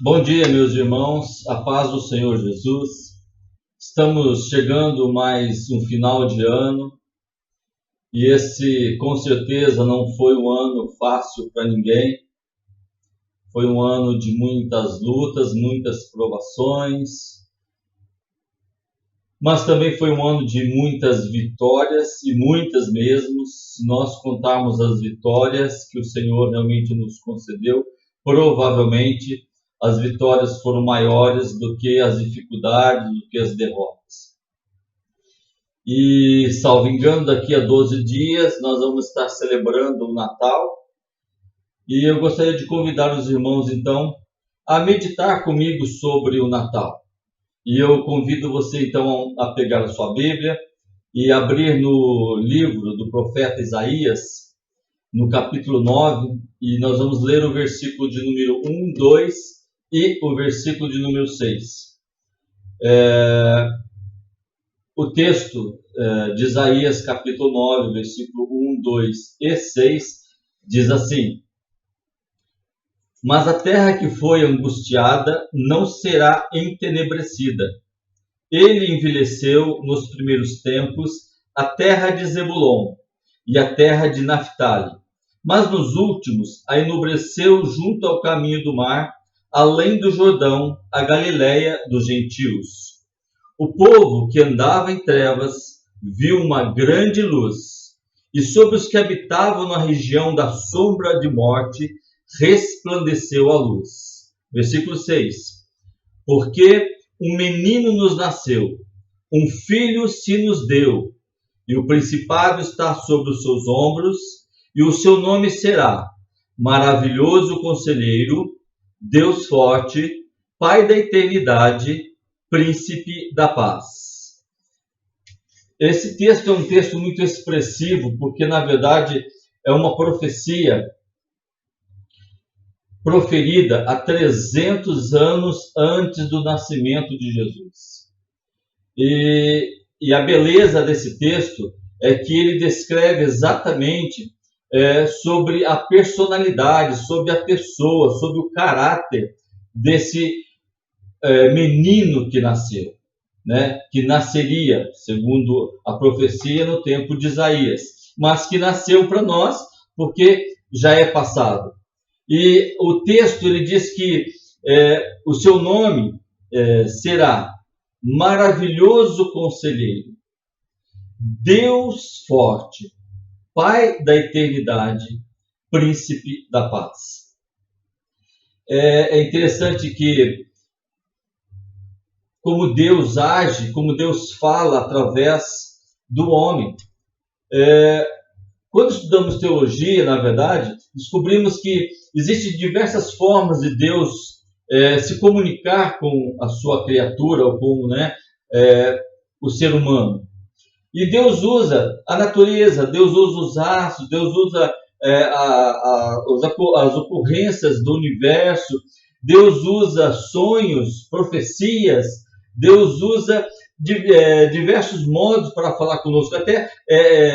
Bom dia, meus irmãos, a paz do Senhor Jesus. Estamos chegando mais um final de ano e esse, com certeza, não foi um ano fácil para ninguém. Foi um ano de muitas lutas, muitas provações, mas também foi um ano de muitas vitórias e muitas mesmo. Se nós contarmos as vitórias que o Senhor realmente nos concedeu, provavelmente as vitórias foram maiores do que as dificuldades, do que as derrotas. E, salvo engano, daqui a 12 dias nós vamos estar celebrando o Natal. E eu gostaria de convidar os irmãos, então, a meditar comigo sobre o Natal. E eu convido você, então, a pegar a sua Bíblia e abrir no livro do profeta Isaías, no capítulo 9, e nós vamos ler o versículo de número 1, 2 e o versículo de número 6. O texto de Isaías, capítulo 9, versículo 1, 2 e 6, diz assim: Mas a terra que foi angustiada não será entenebrecida. Ele envelheceu nos primeiros tempos a terra de Zebulon e a terra de Naftali, mas nos últimos a enobreceu junto ao caminho do mar, além do Jordão, a Galileia dos gentios. O povo que andava em trevas viu uma grande luz, e sobre os que habitavam na região da sombra de morte resplandeceu a luz. Versículo 6. Porque um menino nos nasceu, um filho se nos deu, e o principado está sobre os seus ombros, e o seu nome será Maravilhoso Conselheiro, Deus Forte, Pai da Eternidade, Príncipe da Paz. Esse texto é um texto muito expressivo, porque na verdade é uma profecia proferida há 300 anos antes do nascimento de Jesus. E a beleza desse texto é que ele descreve exatamente sobre a personalidade, sobre a pessoa, sobre o caráter desse menino que nasceu, né? Que nasceria, segundo a profecia, no tempo de Isaías, mas que nasceu para nós porque já é passado. E o texto ele diz que o seu nome será Maravilhoso Conselheiro, Deus Forte, Pai da Eternidade, Príncipe da Paz. É interessante que como Deus age, como Deus fala através do homem. Quando estudamos teologia, na verdade, descobrimos que existem diversas formas de Deus se comunicar com a sua criatura, ou com o ser humano. E Deus usa a natureza, Deus usa os astros, Deus usa as ocorrências do universo, Deus usa sonhos, profecias, Deus usa diversos modos para falar conosco, até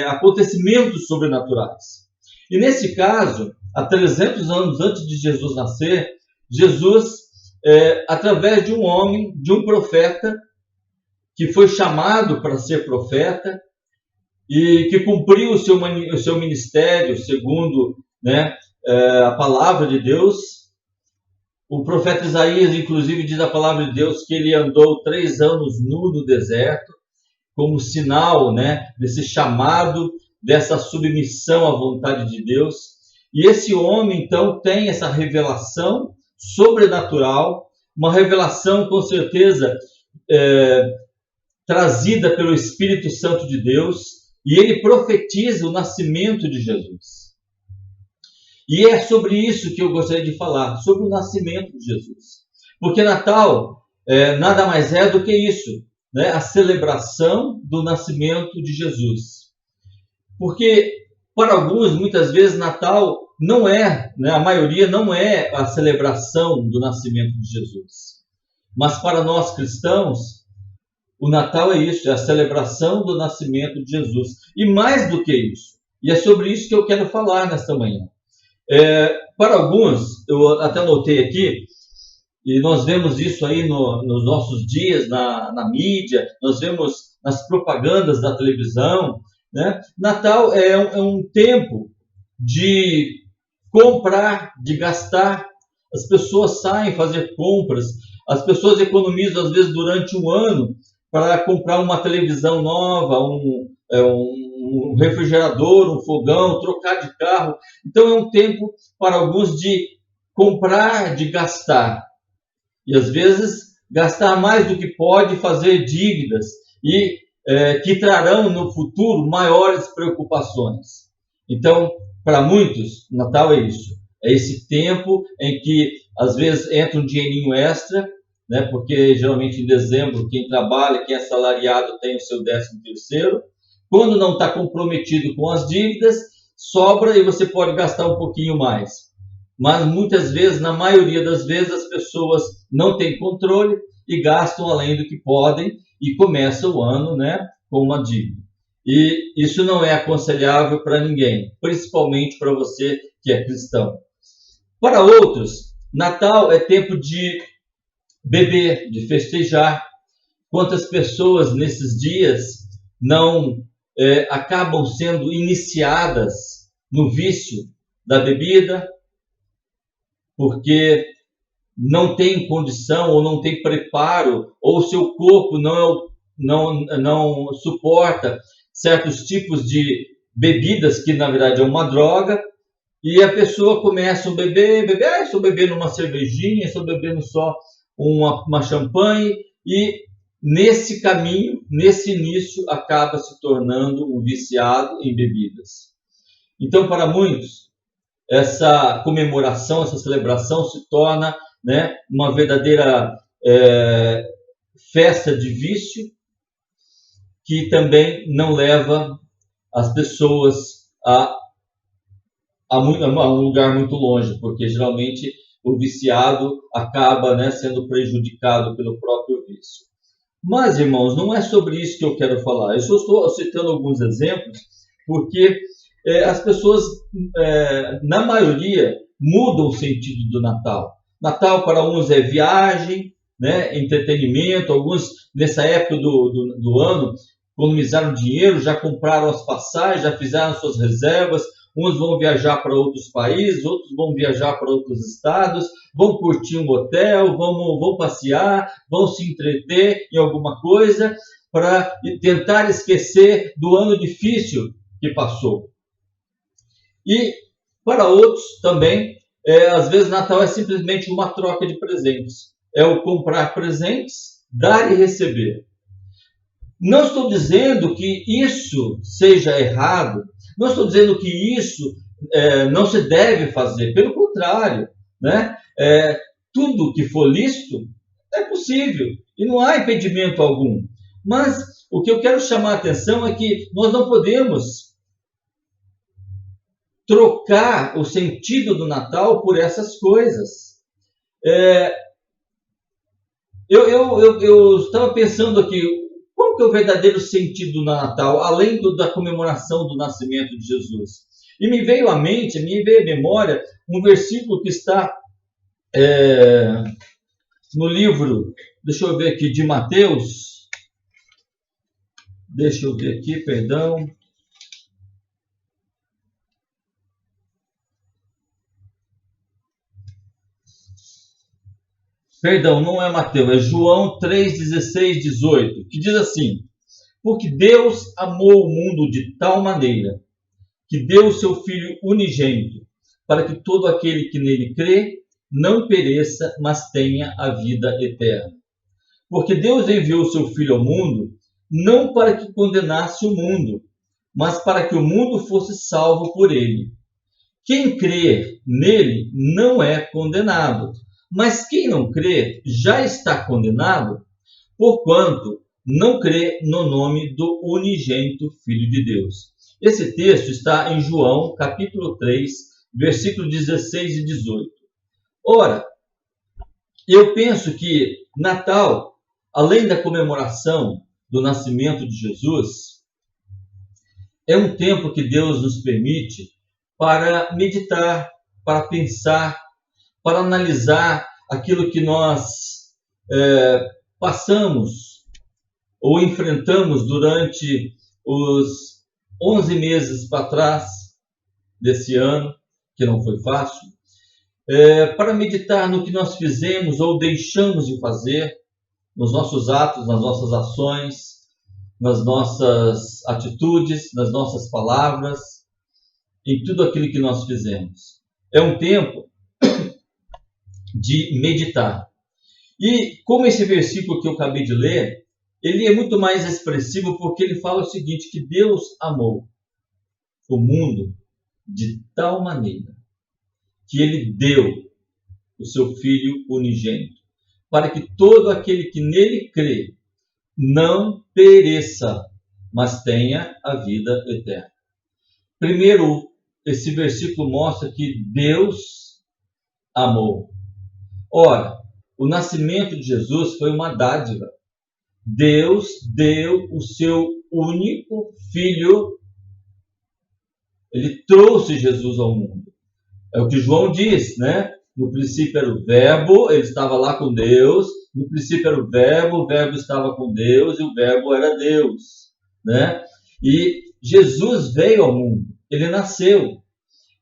acontecimentos sobrenaturais. E nesse caso, há 300 anos antes de Jesus nascer, Jesus, através de um homem, de um profeta, que foi chamado para ser profeta e que cumpriu o seu ministério segundo a palavra de Deus. O profeta Isaías, inclusive, diz a palavra de Deus que ele andou 3 anos nu no deserto, como sinal desse chamado, dessa submissão à vontade de Deus. E esse homem, então, tem essa revelação sobrenatural, uma revelação, com certeza, trazida pelo Espírito Santo de Deus, e ele profetiza o nascimento de Jesus. E é sobre isso que eu gostaria de falar, sobre o nascimento de Jesus. Porque Natal nada mais é do que isso, a celebração do nascimento de Jesus. Porque, para alguns, muitas vezes, Natal não é, a maioria não é a celebração do nascimento de Jesus. Mas para nós cristãos, o Natal é isso, é a celebração do nascimento de Jesus. E mais do que isso, e é sobre isso que eu quero falar nesta manhã. Para alguns, eu até anotei aqui, E nós vemos isso aí nos nossos dias, na mídia, nós vemos nas propagandas da televisão, né? Natal é um tempo de comprar, de gastar. As pessoas saem fazer compras, as pessoas economizam às vezes durante um ano para comprar uma televisão nova, um refrigerador, um fogão, trocar de carro. Então é um tempo para alguns de comprar, de gastar. E às vezes gastar mais do que pode, fazer dívidas e que trarão no futuro maiores preocupações. Então, para muitos, Natal é isso. É esse tempo em que às vezes entra um dinheirinho extra, né? Porque geralmente em dezembro quem trabalha, quem é assalariado tem o seu 13º. Quando não está comprometido com as dívidas, sobra e você pode gastar um pouquinho mais. Mas muitas vezes, na maioria das vezes, as pessoas não têm controle e gastam além do que podem e começa o ano, né, com uma dívida. E isso não é aconselhável para ninguém, principalmente para você que é cristão. Para outros, Natal é tempo de beber, de festejar. Quantas pessoas nesses dias não acabam sendo iniciadas no vício da bebida, porque não tem condição ou não tem preparo, ou seu corpo não suporta certos tipos de bebidas, que na verdade é uma droga, e a pessoa começa a beber, estou bebendo uma cervejinha, estou bebendo só uma champanhe, e nesse caminho, nesse início, acaba se tornando um viciado em bebidas. Então, para muitos, essa comemoração, essa celebração se torna, né, uma verdadeira festa de vício, que também não leva as pessoas a um lugar muito longe, porque geralmente o viciado acaba, né, sendo prejudicado pelo próprio vício. Mas, irmãos, não é sobre isso que eu quero falar. Eu só estou citando alguns exemplos, porque as pessoas, na maioria, mudam o sentido do Natal. Natal para uns é viagem, né, entretenimento. Alguns, nessa época do ano, economizaram dinheiro, já compraram as passagens, já fizeram suas reservas. Uns vão viajar para outros países, outros vão viajar para outros estados, vão curtir um hotel, vão passear, vão se entreter em alguma coisa para tentar esquecer do ano difícil que passou. E para outros também, às vezes Natal é simplesmente uma troca de presentes. É o comprar presentes, dar e receber. Não estou dizendo que isso seja errado, não estou dizendo que isso não se deve fazer, pelo contrário, né? Tudo que for lícito é possível e não há impedimento algum. Mas o que eu quero chamar a atenção é que nós não podemos trocar o sentido do Natal por essas coisas. Eu estava pensando aqui, qual que é o verdadeiro sentido do Natal, além da comemoração do nascimento de Jesus? E me veio à memória, um versículo que está no livro, deixa eu ver aqui, de Mateus. Deixa eu ver aqui, perdão. Perdão, não é Mateus, é João 3, 16, 18, que diz assim: porque Deus amou o mundo de tal maneira que deu o seu Filho unigênito, para que todo aquele que nele crê não pereça, mas tenha a vida eterna. Porque Deus enviou o seu Filho ao mundo, não para que condenasse o mundo, mas para que o mundo fosse salvo por ele. Quem crê nele não é condenado, mas quem não crê já está condenado, porquanto não crê no nome do unigênito Filho de Deus. Esse texto está em João, capítulo 3, versículos 16 e 18. Ora, eu penso que Natal, além da comemoração do nascimento de Jesus, é um tempo que Deus nos permite para meditar, para pensar, para analisar aquilo que nós passamos ou enfrentamos durante os 11 meses para trás desse ano, que não foi fácil, para meditar no que nós fizemos ou deixamos de fazer, nos nossos atos, nas nossas ações, nas nossas atitudes, nas nossas palavras, em tudo aquilo que nós fizemos. É um tempo de meditar. E como esse versículo que eu acabei de ler, ele é muito mais expressivo porque ele fala o seguinte, que Deus amou o mundo de tal maneira que ele deu o seu Filho unigênito, para que todo aquele que nele crê não pereça, mas tenha a vida eterna. Primeiro, esse versículo mostra que Deus amou. Ora, o nascimento de Jesus foi uma dádiva. Deus deu o seu único Filho. Ele trouxe Jesus ao mundo. É o que João diz, né? No princípio era o Verbo, ele estava lá com Deus. No princípio era o Verbo estava com Deus e o Verbo era Deus, né? E Jesus veio ao mundo, ele nasceu.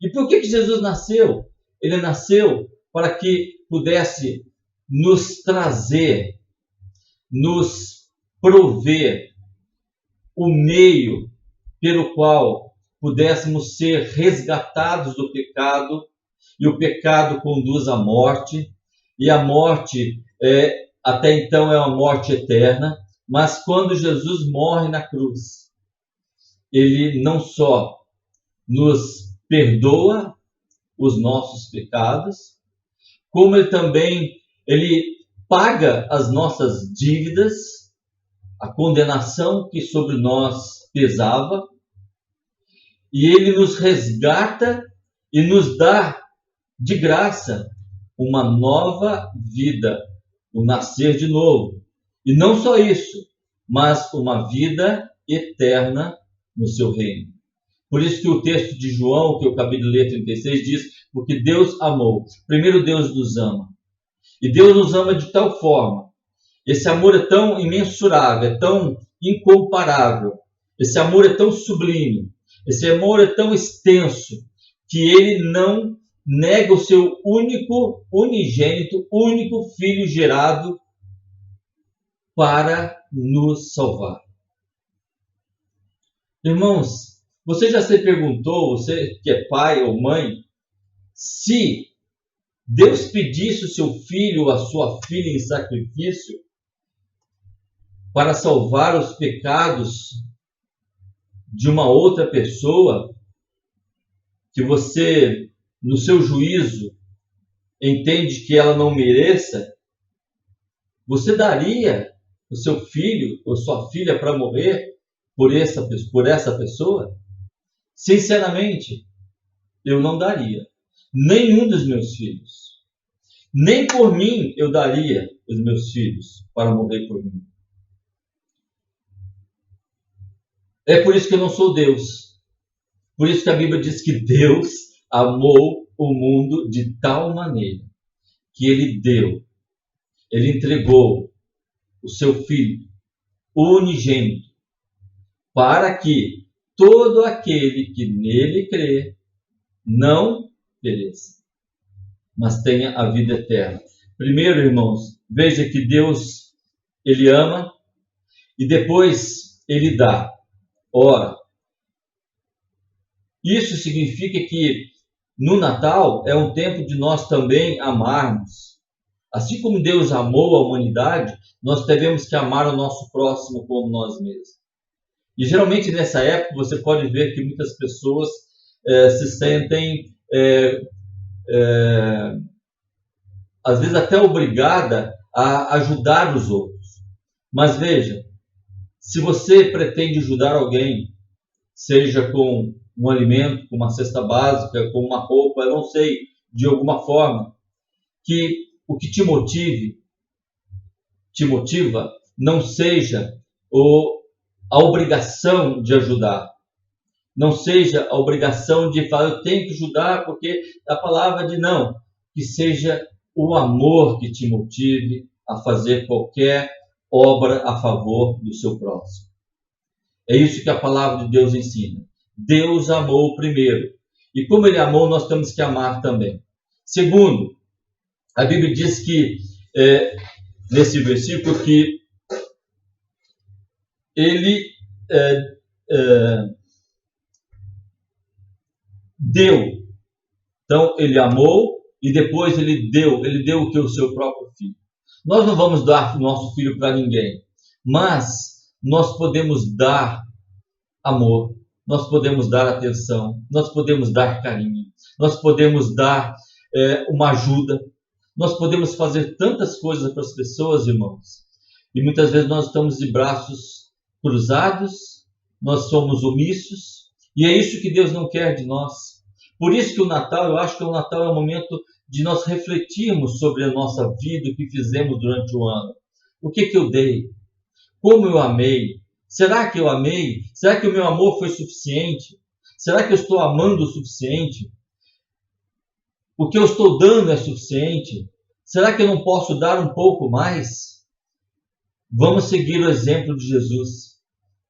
E por que Jesus nasceu? Ele nasceu para que pudesse nos trazer, nos prover o meio pelo qual pudéssemos ser resgatados do pecado, e o pecado conduz à morte, e a morte até então é uma morte eterna, mas quando Jesus morre na cruz, ele não só nos perdoa os nossos pecados, como ele também paga as nossas dívidas, a condenação que sobre nós pesava, e ele nos resgata e nos dá de graça uma nova vida, o nascer de novo. E não só isso, mas uma vida eterna no seu reino. Por isso que o texto de João, que eu acabei de ler, 36, diz, porque Deus amou. Primeiro Deus nos ama. E Deus nos ama de tal forma. Esse amor é tão imensurável, é tão incomparável. Esse amor é tão sublime. Esse amor é tão extenso que ele não nega o seu único, unigênito, único Filho gerado para nos salvar. Irmãos, você já se perguntou, você que é pai ou mãe, se Deus pedisse o seu filho ou a sua filha em sacrifício para salvar os pecados de uma outra pessoa que você, no seu juízo, entende que ela não mereça, você daria o seu filho ou sua filha para morrer por essa pessoa? Sinceramente, eu não daria. Nenhum dos meus filhos. Nem por mim eu daria os meus filhos para morrer por mim. É por isso que eu não sou Deus. Por isso que a Bíblia diz que Deus amou o mundo de tal maneira que ele entregou o seu Filho unigênito para que todo aquele que nele crê não pereça, mas tenha a vida eterna. Primeiro, irmãos, veja que Deus, ele ama e depois ele dá. Ora, isso significa que no Natal é um tempo de nós também amarmos. Assim como Deus amou a humanidade, nós devemos que amar o nosso próximo como nós mesmos. E geralmente nessa época você pode ver que muitas pessoas se sentem às vezes até obrigada a ajudar os outros. Mas veja, se você pretende ajudar alguém, seja com um alimento, com uma cesta básica, com uma roupa, eu não sei, de alguma forma, que o que te motiva, não seja a obrigação de ajudar. Não seja a obrigação de falar, eu tenho que ajudar porque a palavra de não, que seja o amor que te motive a fazer qualquer obra a favor do seu próximo. É isso que a palavra de Deus ensina. Deus amou primeiro. E como Ele amou, nós temos que amar também. Segundo, a Bíblia diz que, nesse versículo, que Ele deu. Então, Ele amou e depois Ele deu o que? O seu próprio filho. Nós não vamos dar o nosso filho para ninguém, mas nós podemos dar amor, nós podemos dar atenção, nós podemos dar carinho, nós podemos dar uma ajuda, nós podemos fazer tantas coisas para as pessoas, irmãos, e muitas vezes nós estamos de braços cruzados, nós somos omissos, e é isso que Deus não quer de nós. Por isso que o Natal, eu acho que o Natal é o momento de nós refletirmos sobre a nossa vida, o que fizemos durante o ano. O que eu dei? Como eu amei? Será que eu amei? Será que o meu amor foi suficiente? Será que eu estou amando o suficiente? O que eu estou dando é suficiente? Será que eu não posso dar um pouco mais? Vamos seguir o exemplo de Jesus,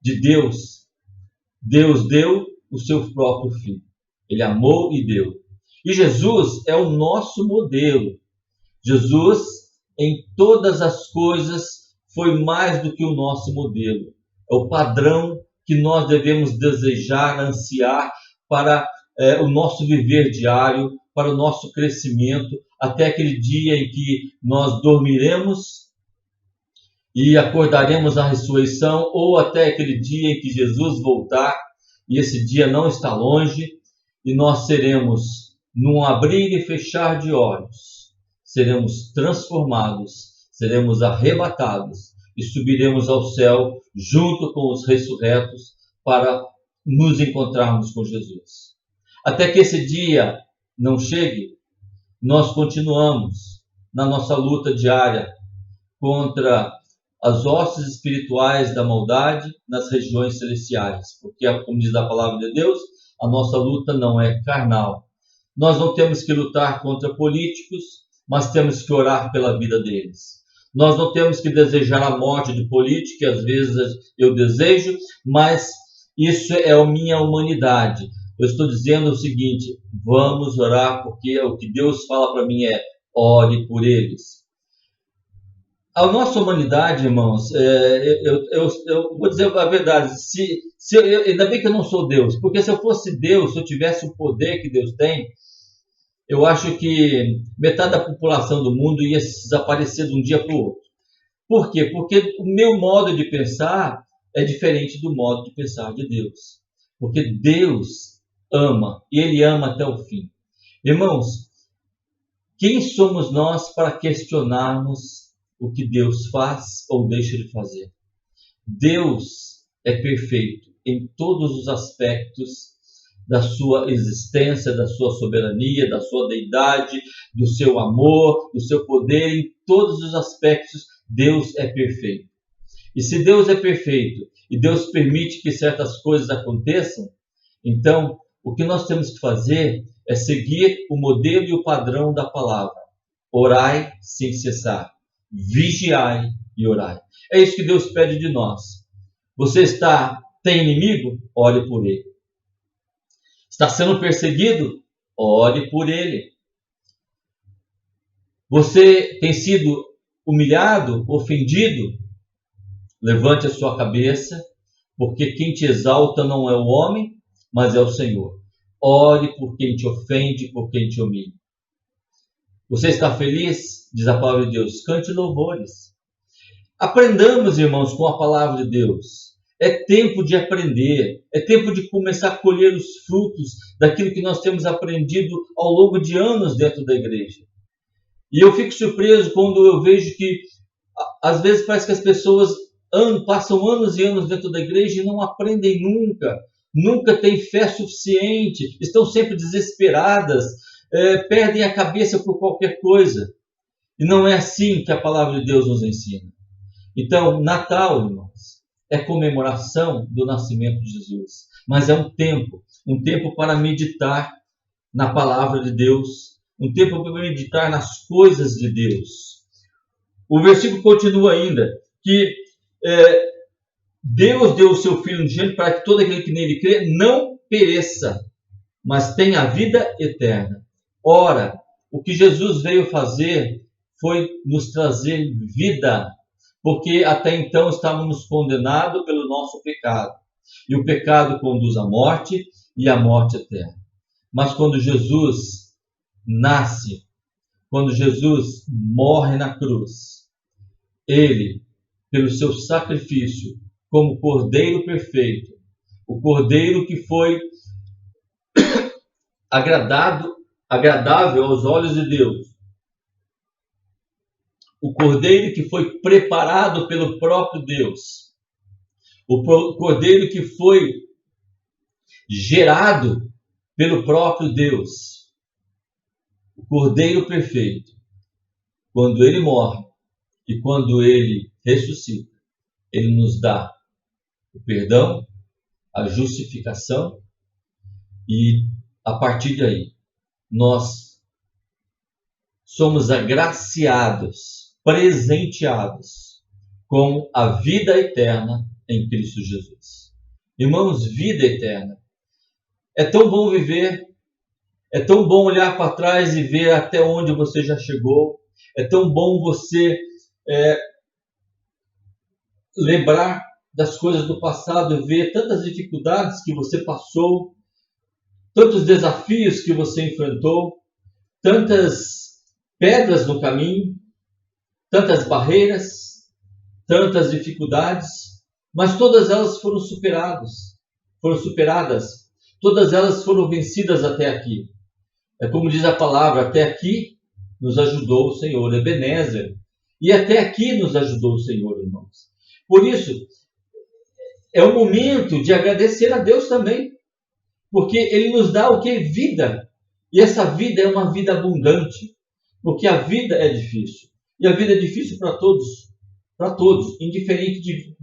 de Deus. Deus deu o seu próprio Filho. Ele amou e deu. E Jesus é o nosso modelo. Jesus, em todas as coisas, foi mais do que o nosso modelo. É o padrão que nós devemos desejar, ansiar para o nosso viver diário, para o nosso crescimento, até aquele dia em que nós dormiremos e acordaremos na ressurreição, ou até aquele dia em que Jesus voltar, e esse dia não está longe, e nós seremos, num abrir e fechar de olhos, seremos transformados, seremos arrebatados e subiremos ao céu junto com os ressurretos para nos encontrarmos com Jesus. Até que esse dia não chegue, nós continuamos na nossa luta diária contra as hostes espirituais da maldade nas regiões celestiais, porque, como diz a palavra de Deus, a nossa luta não é carnal. Nós não temos que lutar contra políticos, mas temos que orar pela vida deles. Nós não temos que desejar a morte de político, que às vezes eu desejo, mas isso é a minha humanidade. Eu estou dizendo o seguinte: vamos orar, porque o que Deus fala para mim é: ore por eles. A nossa humanidade, irmãos, eu vou dizer a verdade, ainda bem que eu não sou Deus, porque se eu fosse Deus, se eu tivesse o poder que Deus tem, eu acho que metade da população do mundo ia desaparecer de um dia para o outro. Por quê? Porque o meu modo de pensar é diferente do modo de pensar de Deus. Porque Deus ama, e Ele ama até o fim. Irmãos, quem somos nós para questionarmos o que Deus faz ou deixa de fazer? Deus é perfeito em todos os aspectos da sua existência, da sua soberania, da sua deidade, do seu amor, do seu poder. Em todos os aspectos, Deus é perfeito. E se Deus é perfeito e Deus permite que certas coisas aconteçam, então o que nós temos que fazer é seguir o modelo e o padrão da palavra. Orai sem cessar. Vigiai e orai. É isso que Deus pede de nós. Você tem inimigo? Ore por ele. Está sendo perseguido? Ore por ele. Você tem sido humilhado, ofendido? Levante a sua cabeça, porque quem te exalta não é o homem, mas é o Senhor. Ore por quem te ofende, por quem te humilha. Você está feliz? Diz a palavra de Deus. Cante louvores. Aprendamos, irmãos, com a palavra de Deus. É tempo de aprender. É tempo de começar a colher os frutos daquilo que nós temos aprendido ao longo de anos dentro da igreja. E eu fico surpreso quando eu vejo que, às vezes, parece que as pessoas passam anos e anos dentro da igreja e não aprendem nunca. Nunca têm fé suficiente. Estão sempre desesperadas. Perdem a cabeça por qualquer coisa. E não é assim que a palavra de Deus nos ensina. Então, Natal, irmãos, é comemoração do nascimento de Jesus. Mas é um tempo para meditar na palavra de Deus, um tempo para meditar nas coisas de Deus. O versículo continua ainda, que Deus deu o seu Filho unigênito para que todo aquele que nele crê não pereça, mas tenha a vida eterna. Ora, o que Jesus veio fazer foi nos trazer vida, porque até então estávamos condenados pelo nosso pecado. E o pecado conduz à morte e à morte eterna. Mas quando Jesus nasce, quando Jesus morre na cruz, ele, pelo seu sacrifício, como Cordeiro perfeito, o Cordeiro que foi agradável aos olhos de Deus, o Cordeiro que foi preparado pelo próprio Deus, o Cordeiro que foi gerado pelo próprio Deus, o Cordeiro perfeito, quando ele morre e quando ele ressuscita, ele nos dá o perdão, a justificação, e a partir daí nós somos agraciados, presenteados com a vida eterna em Cristo Jesus. Irmãos, vida eterna. É tão bom viver, é tão bom olhar para trás e ver até onde você já chegou, é tão bom você lembrar das coisas do passado, ver tantas dificuldades que você passou, tantos desafios que você enfrentou, tantas pedras no caminho, tantas barreiras, tantas dificuldades, mas todas elas foram superadas, todas elas foram vencidas até aqui. É como diz a palavra, até aqui nos ajudou o Senhor, Ebenezer, e até aqui nos ajudou o Senhor, irmãos. Por isso, é o momento de agradecer a Deus também, porque Ele nos dá o que? Vida. E essa vida é uma vida abundante, porque a vida é difícil. E a vida é difícil para todos, indiferente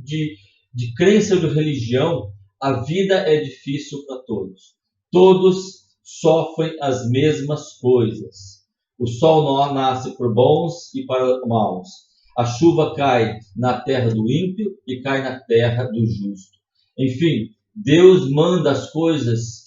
de crença ou de religião, a vida é difícil para todos. Todos sofrem as mesmas coisas. O sol não nasce para bons e para maus. A chuva cai na terra do ímpio e cai na terra do justo. Enfim, Deus manda as coisas,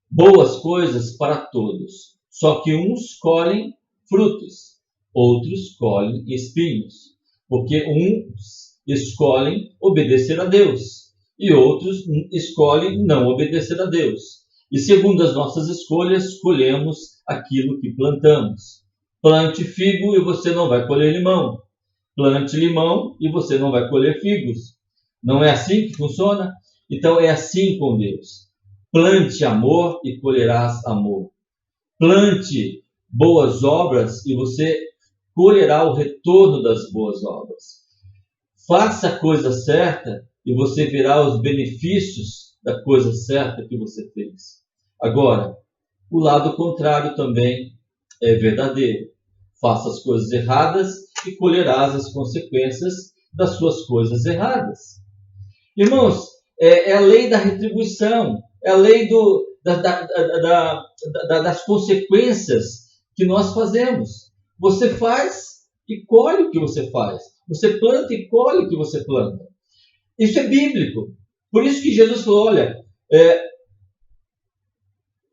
boas coisas para todos. Só que uns colhem frutos, outros colhem espinhos. Porque uns escolhem obedecer a Deus e outros escolhem não obedecer a Deus. E segundo as nossas escolhas, colhemos aquilo que plantamos. Plante figo e você não vai colher limão. Plante limão e você não vai colher figos. Não é assim que funciona? Então é assim com Deus. Plante amor e colherás amor. Plante boas obras e você colherá o retorno das boas obras. Faça a coisa certa e você verá os benefícios da coisa certa que você fez. Agora, o lado contrário também é verdadeiro. Faça as coisas erradas e colherás as consequências das suas coisas erradas. Irmãos, é a lei da retribuição, é a lei das consequências que nós fazemos. Você faz e colhe o que você faz. Você planta e colhe o que você planta. Isso é bíblico. Por isso que Jesus falou, olha,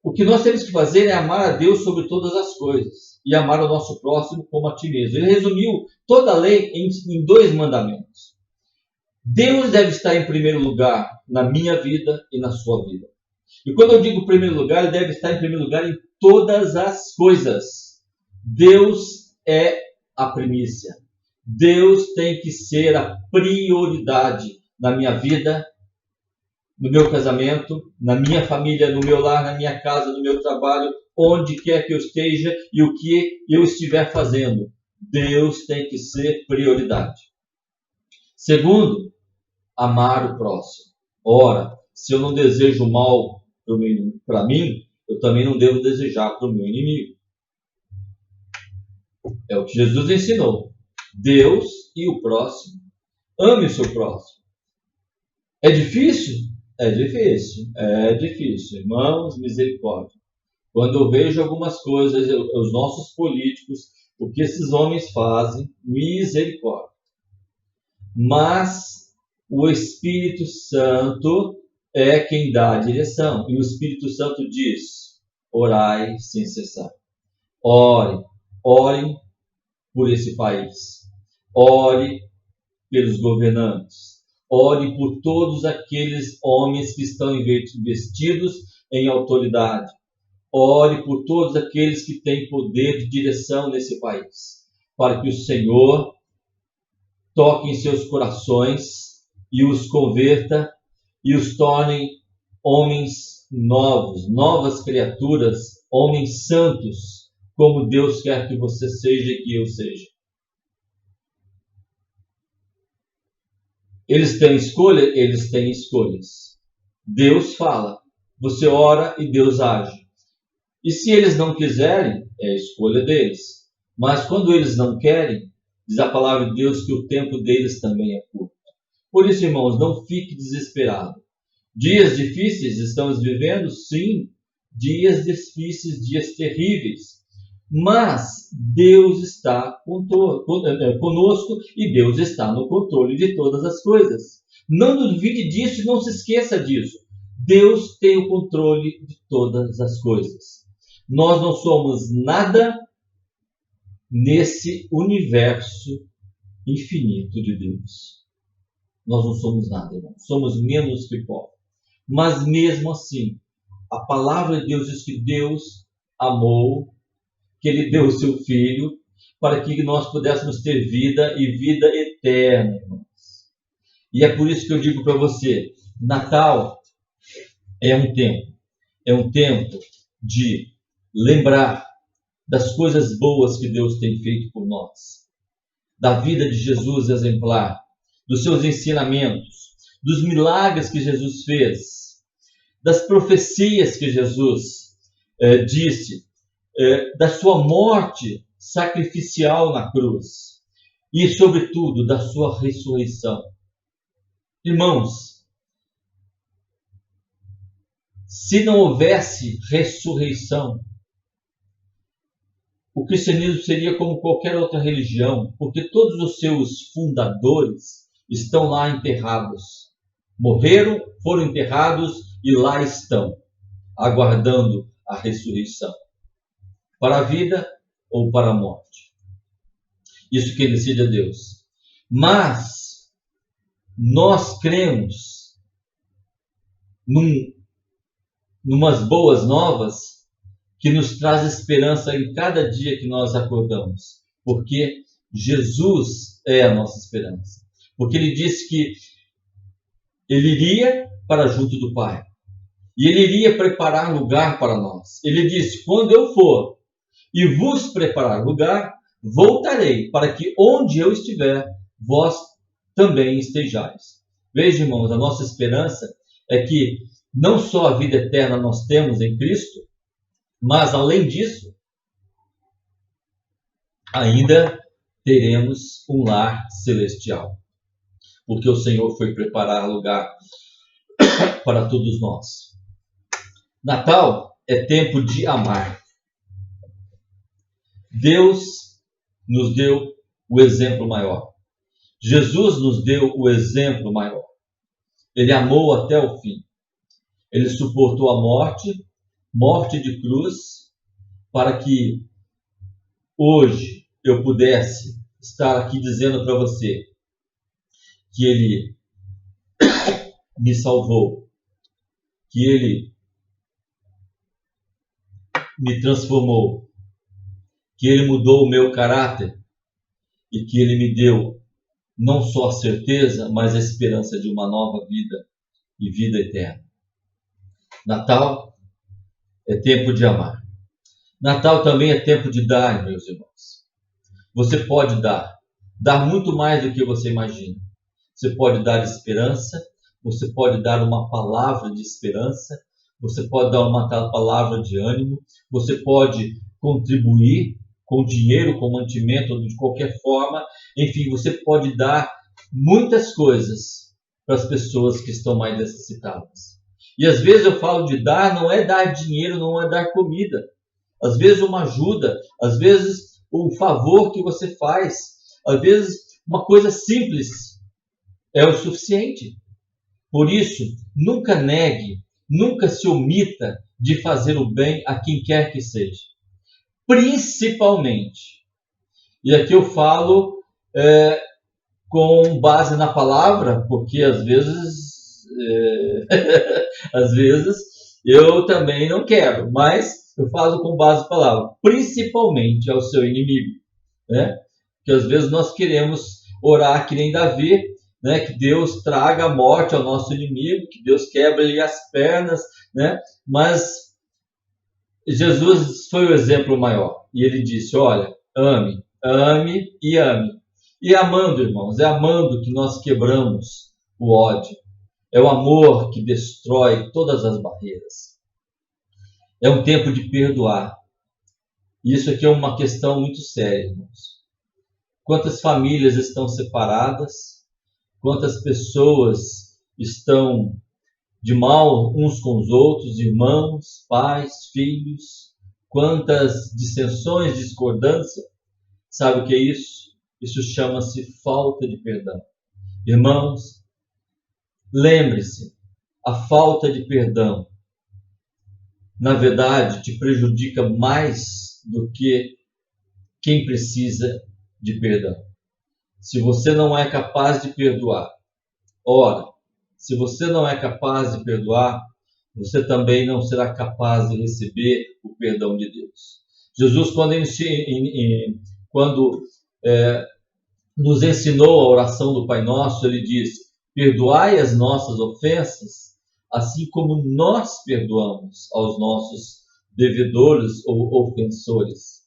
o que nós temos que fazer é amar a Deus sobre todas as coisas e amar o nosso próximo como a ti mesmo. Ele resumiu toda a lei em 2 mandamentos. Deus deve estar em primeiro lugar na minha vida e na sua vida. E quando eu digo primeiro lugar, ele deve estar em primeiro lugar em todas as coisas. Deus é a primícia. Deus tem que ser a prioridade na minha vida, no meu casamento, na minha família, no meu lar, na minha casa, no meu trabalho, onde quer que eu esteja e o que eu estiver fazendo. Deus tem que ser prioridade. Segundo, amar o próximo. Ora, se eu não desejo mal para mim, eu também não devo desejar para o meu inimigo. É o que Jesus ensinou. Deus e o próximo. Ame o seu próximo. É difícil? É difícil. É difícil. Irmãos, misericórdia. Quando eu vejo algumas coisas, os nossos políticos, o que esses homens fazem, misericórdia. Mas o Espírito Santo é quem dá a direção. E o Espírito Santo diz: orai sem cessar. Orem por esse país. Ore pelos governantes. Ore por todos aqueles homens que estão investidos em autoridade. Ore por todos aqueles que têm poder de direção nesse país, para que o Senhor toque em seus corações e os converta e os torne homens novos, novas criaturas, homens santos, como Deus quer que você seja e que eu seja. Eles têm escolha? Eles têm escolhas. Deus fala, você ora e Deus age. E se eles não quiserem, é a escolha deles. Mas quando eles não querem, diz a palavra de Deus que o tempo deles também é curto. Por isso, irmãos, não fique desesperado. Dias difíceis estamos vivendo? Sim, dias difíceis, dias terríveis. Mas Deus está conosco e Deus está no controle de todas as coisas. Não duvide disso e não se esqueça disso. Deus tem o controle de todas as coisas. Nós não somos nada nesse universo infinito de Deus. Nós não somos nada, irmão. Somos menos que pó. Mas mesmo assim, a palavra de Deus diz que Deus amou, que Ele deu o seu Filho, para que nós pudéssemos ter vida e vida eterna, irmãos. E é por isso que eu digo para você, Natal é um tempo de lembrar das coisas boas que Deus tem feito por nós, da vida de Jesus exemplar, dos seus ensinamentos, dos milagres que Jesus fez, das profecias que Jesus disse, da sua morte sacrificial na cruz e, sobretudo, da sua ressurreição. Irmãos, se não houvesse ressurreição, o cristianismo seria como qualquer outra religião, porque todos os seus fundadores estão lá enterrados. Morreram, foram enterrados e lá estão, aguardando a ressurreição. Para a vida ou para a morte. Isso que decide é Deus. Mas nós cremos numas boas novas que nos traz esperança em cada dia que nós acordamos, porque Jesus é a nossa esperança. Porque Ele disse que Ele iria para junto do Pai, e Ele iria preparar lugar para nós. Ele disse, quando eu for e vos preparar lugar, voltarei, para que onde eu estiver, vós também estejais. Veja, irmãos, a nossa esperança é que não só a vida eterna nós temos em Cristo, mas, além disso, ainda teremos um lar celestial. Porque o Senhor foi preparar lugar para todos nós. Natal é tempo de amar. Deus nos deu o exemplo maior. Jesus nos deu o exemplo maior. Ele amou até o fim. Ele suportou a morte de cruz, para que hoje eu pudesse estar aqui dizendo para você que Ele me salvou, que Ele me transformou, que Ele mudou o meu caráter e que Ele me deu não só a certeza, mas a esperança de uma nova vida e vida eterna. Natal é tempo de amar. Natal também é tempo de dar, meus irmãos. Você pode dar muito mais do que você imagina. Você pode dar esperança, você pode dar uma palavra de esperança, você pode dar uma palavra de ânimo, você pode contribuir com dinheiro, com mantimento, de qualquer forma. Enfim, você pode dar muitas coisas para as pessoas que estão mais necessitadas. E às vezes eu falo de dar, não é dar dinheiro, não é dar comida. Às vezes uma ajuda, às vezes um favor que você faz, às vezes uma coisa simples é o suficiente. Por isso, nunca negue, nunca se omita de fazer o bem a quem quer que seja. Principalmente, e aqui eu falo com base na palavra, porque às vezes, às vezes eu também não quero, mas eu falo com base na palavra, principalmente ao seu inimigo, né? Que às vezes nós queremos orar que nem Davi, né? Que Deus traga a morte ao nosso inimigo, que Deus quebre-lhe as pernas, né? Mas Jesus foi o exemplo maior. E ele disse, olha, ame, ame e ame. E amando, irmãos, é amando que nós quebramos o ódio. É o amor que destrói todas as barreiras. É um tempo de perdoar. E isso aqui é uma questão muito séria, irmãos. Quantas famílias estão separadas? Quantas pessoas estão de mal uns com os outros, irmãos, pais, filhos? Quantas dissensões, discordância? Sabe o que é isso? Isso chama-se falta de perdão. Irmãos, lembre-se, a falta de perdão, na verdade, te prejudica mais do que quem precisa de perdão. Se você não é capaz de perdoar, ora, se você não é capaz de perdoar, você também não será capaz de receber o perdão de Deus. Jesus, quando nos ensinou a oração do Pai Nosso, ele diz, perdoai as nossas ofensas, assim como nós perdoamos aos nossos devedores ou ofensores.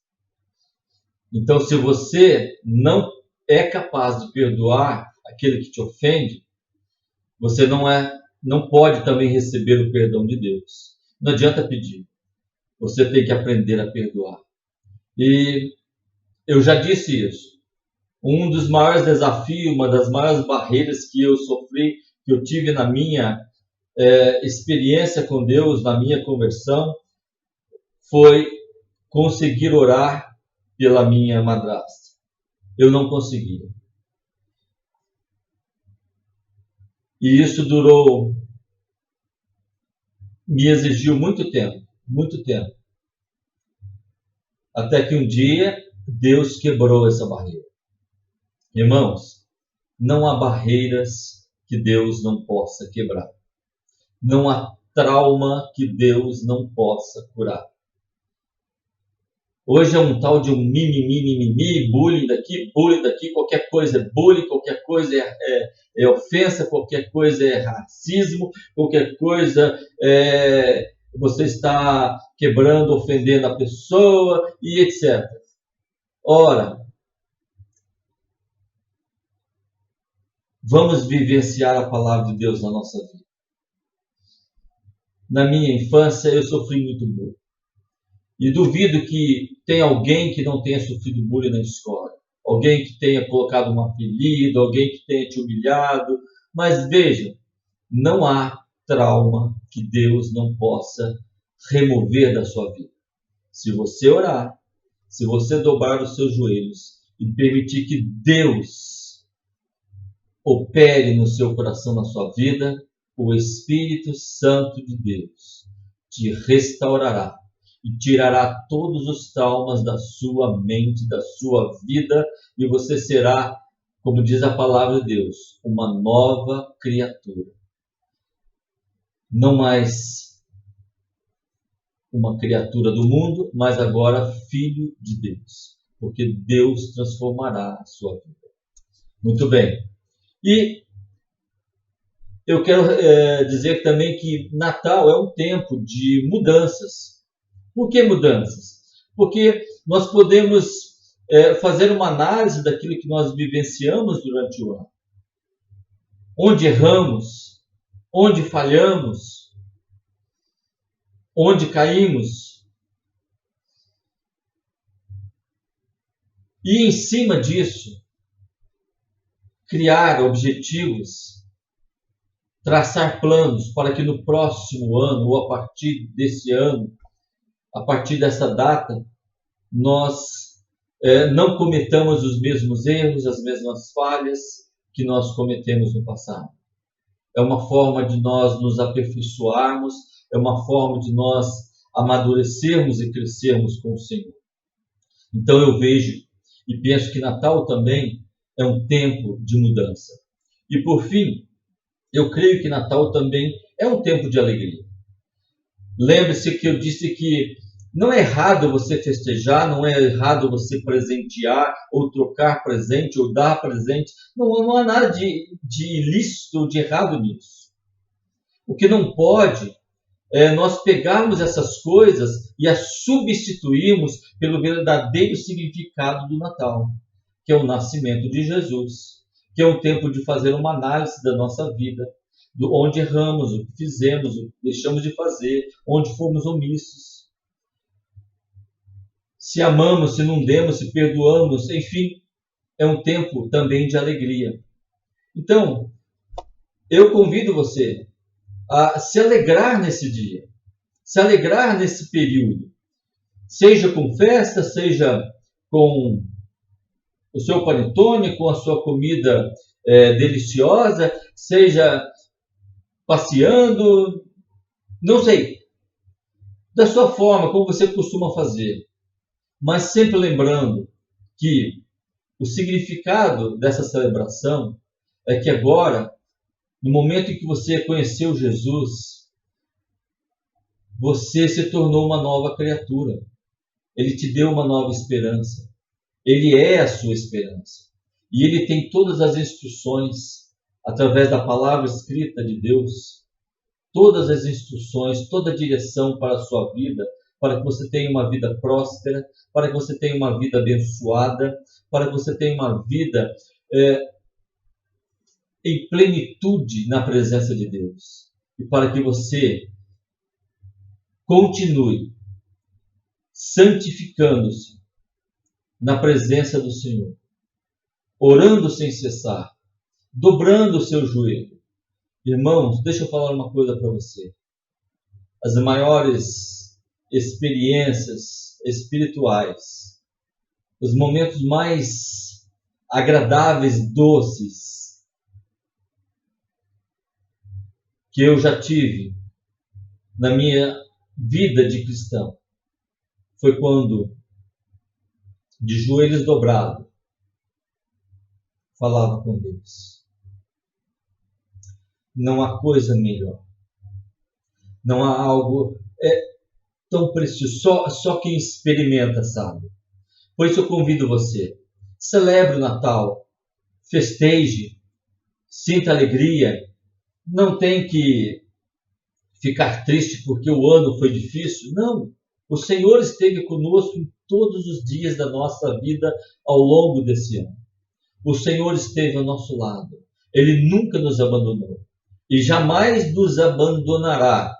Então, se você não é capaz de perdoar aquele que te ofende, você não pode também receber o perdão de Deus. Não adianta pedir. Você tem que aprender a perdoar. E eu já disse isso. Um dos maiores desafios, uma das maiores barreiras que eu sofri, que eu tive na minha experiência com Deus, na minha conversão, foi conseguir orar pela minha madrasta. Eu não conseguia. E isso me exigiu muito tempo, muito tempo. Até que um dia Deus quebrou essa barreira. Irmãos, não há barreiras que Deus não possa quebrar. Não há trauma que Deus não possa curar. Hoje é um tal de um mimimi, bullying daqui, qualquer coisa é bullying, qualquer coisa é ofensa, qualquer coisa é racismo, qualquer coisa você está quebrando, ofendendo a pessoa e etc. Ora, vamos vivenciar a palavra de Deus na nossa vida. Na minha infância, eu sofri muito bullying. E duvido que tenha alguém que não tenha sofrido bullying na escola. Alguém que tenha colocado um apelido, alguém que tenha te humilhado. Mas veja, não há trauma que Deus não possa remover da sua vida. Se você orar, se você dobrar os seus joelhos e permitir que Deus opere no seu coração, na sua vida, o Espírito Santo de Deus te restaurará e tirará todos os traumas da sua mente, da sua vida, e você será, como diz a palavra de Deus, uma nova criatura. Não mais uma criatura do mundo, mas agora filho de Deus, porque Deus transformará a sua vida. Muito bem. E eu quero dizer também que Natal é um tempo de mudanças. Por que mudanças? Porque nós podemos fazer uma análise daquilo que nós vivenciamos durante o ano. Onde erramos, onde falhamos, onde caímos. E em cima disso, criar objetivos traçar planos para que no próximo ano, ou a partir desse ano, a partir dessa data, nós não cometamos os mesmos erros, as mesmas falhas que nós cometemos no passado. É uma forma de nós nos aperfeiçoarmos, é uma forma de nós amadurecermos e crescermos com o Senhor. Então eu vejo e penso que Natal também é um tempo de mudança. E por fim, eu creio que Natal também é um tempo de alegria. Lembre-se que eu disse que não é errado você festejar, não é errado você presentear, ou trocar presente, ou dar presente. Não há nada de ilícito ou de errado nisso. O que não pode é nós pegarmos essas coisas e as substituirmos pelo verdadeiro significado do Natal, que é o nascimento de Jesus, que é um tempo de fazer uma análise da nossa vida, do onde erramos, o que fizemos, o que deixamos de fazer, onde fomos omissos. Se amamos, se não demos, se perdoamos, enfim, é um tempo também de alegria. Então, eu convido você a se alegrar nesse dia, se alegrar nesse período, seja com festa, seja com o seu panetone, com a sua comida deliciosa, seja passeando, não sei, da sua forma, como você costuma fazer, mas sempre lembrando que o significado dessa celebração é que agora, no momento em que você conheceu Jesus, você se tornou uma nova criatura. Ele te deu uma nova esperança. Ele é a sua esperança. E ele tem todas as instruções, através da palavra escrita de Deus, todas as instruções, toda a direção para a sua vida, para que você tenha uma vida próspera, para que você tenha uma vida abençoada, para que você tenha uma vida em plenitude na presença de Deus. E para que você continue santificando-se na presença do Senhor, orando sem cessar, dobrando o seu joelho. Irmãos, deixa eu falar uma coisa para você. As maiores experiências espirituais, os momentos mais agradáveis, doces, que eu já tive na minha vida de cristão, foi quando, de joelhos dobrados, falava com Deus. Não há coisa melhor. Não há algo tão precioso. Só quem experimenta sabe. Por isso eu convido você. Celebre o Natal. Festeje. Sinta alegria. Não tem que ficar triste porque o ano foi difícil. Não. O Senhor esteve conosco em todos os dias da nossa vida ao longo desse ano. O Senhor esteve ao nosso lado. Ele nunca nos abandonou. E jamais nos abandonará.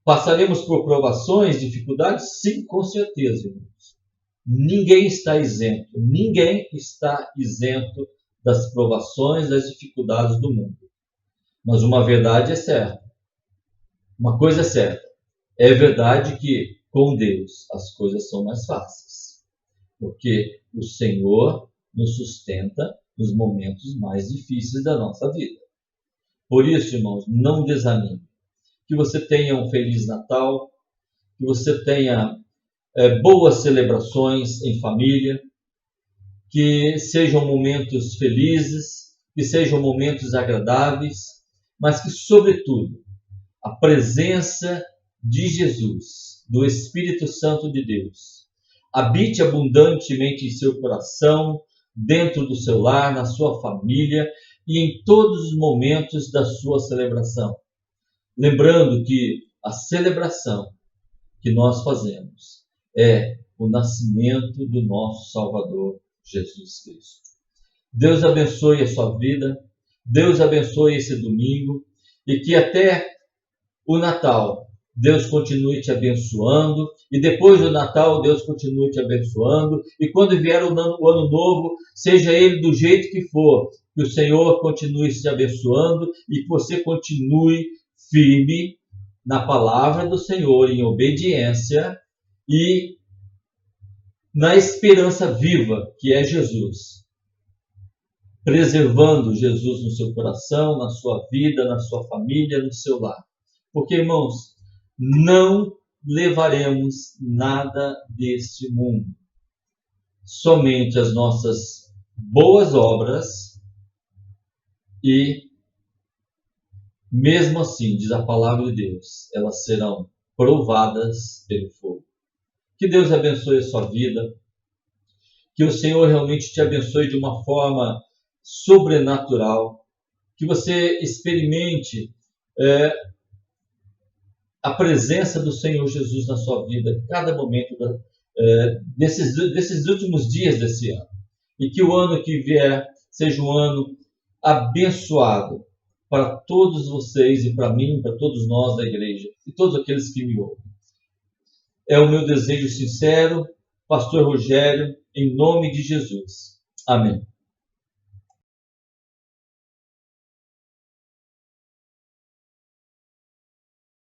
Passaremos por provações, dificuldades? Sim, com certeza, irmãos. Ninguém está isento. Ninguém está isento das provações, das dificuldades do mundo. Mas uma verdade é certa. Uma coisa é certa. É verdade que com Deus as coisas são mais fáceis. Porque o Senhor nos sustenta nos momentos mais difíceis da nossa vida. Por isso, irmãos, não desanime. Que você tenha um Feliz Natal, que você tenha boas celebrações em família, que sejam momentos felizes, que sejam momentos agradáveis, mas que, sobretudo, a presença de Jesus, do Espírito Santo de Deus, habite abundantemente em seu coração, dentro do seu lar, na sua família e em todos os momentos da sua celebração. Lembrando que a celebração que nós fazemos é o nascimento do nosso Salvador, Jesus Cristo. Deus abençoe a sua vida, Deus abençoe esse domingo e que até o Natal Deus continue te abençoando, e depois do Natal, Deus continue te abençoando, e quando vier o ano novo, seja ele do jeito que for, que o Senhor continue te abençoando e que você continue firme na palavra do Senhor, em obediência e na esperança viva, que é Jesus. Preservando Jesus no seu coração, na sua vida, na sua família, no seu lar. Porque, irmãos, não levaremos nada deste mundo. Somente as nossas boas obras e, mesmo assim, diz a palavra de Deus, elas serão provadas pelo fogo. Que Deus abençoe a sua vida. Que o Senhor realmente te abençoe de uma forma sobrenatural. Que você experimente a presença do Senhor Jesus na sua vida, em cada momento desses últimos dias desse ano. E que o ano que vier seja um ano abençoado para todos vocês e para mim, para todos nós da igreja e todos aqueles que me ouvem. É o meu desejo sincero, Pastor Rogério, em nome de Jesus. Amém.